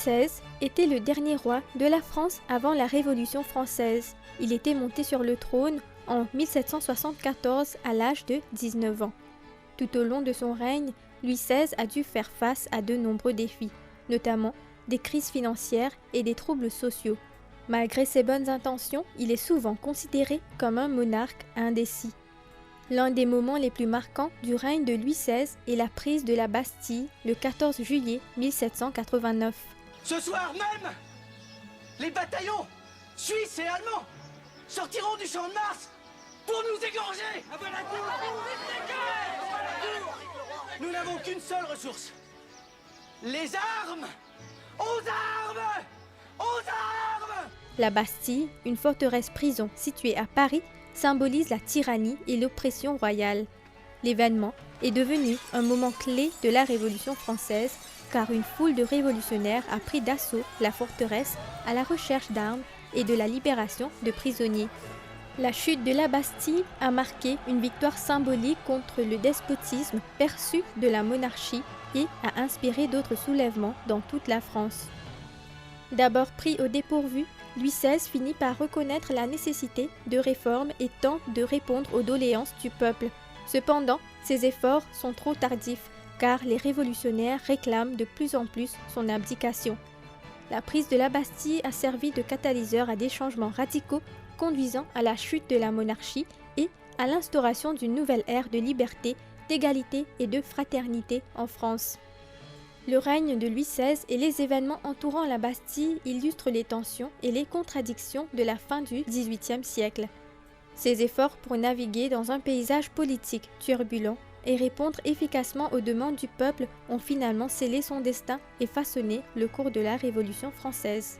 XVI était le dernier roi de la France avant la Révolution française. Il était monté sur le trône en 1774 à l'âge de 19 ans. Tout au long de son règne, Louis XVI a dû faire face à de nombreux défis, notamment des crises financières et des troubles sociaux. Malgré ses bonnes intentions, il est souvent considéré comme un monarque indécis. L'un des moments les plus marquants du règne de Louis XVI est la prise de la Bastille le 14 juillet 1789. Ce soir même, les bataillons suisses et allemands sortiront du champ de Mars pour nous égorger. Nous n'avons qu'une seule ressource. Les armes. Aux armes! Aux armes! La Bastille, une forteresse-prison située à Paris, symbolise la tyrannie et l'oppression royale. L'événement est devenu un moment clé de la Révolution française car une foule de révolutionnaires a pris d'assaut la forteresse à la recherche d'armes et de la libération de prisonniers. La chute de la Bastille a marqué une victoire symbolique contre le despotisme perçu de la monarchie et a inspiré d'autres soulèvements dans toute la France. D'abord pris au dépourvu, Louis XVI finit par reconnaître la nécessité de réformes et tente de répondre aux doléances du peuple. Cependant, ses efforts sont trop tardifs car les révolutionnaires réclament de plus en plus son abdication. La prise de la Bastille a servi de catalyseur à des changements radicaux conduisant à la chute de la monarchie et à l'instauration d'une nouvelle ère de liberté, d'égalité et de fraternité en France. Le règne de Louis XVI et les événements entourant la Bastille illustrent les tensions et les contradictions de la fin du XVIIIe siècle. Ses efforts pour naviguer dans un paysage politique turbulent et répondre efficacement aux demandes du peuple ont finalement scellé son destin et façonné le cours de la Révolution française.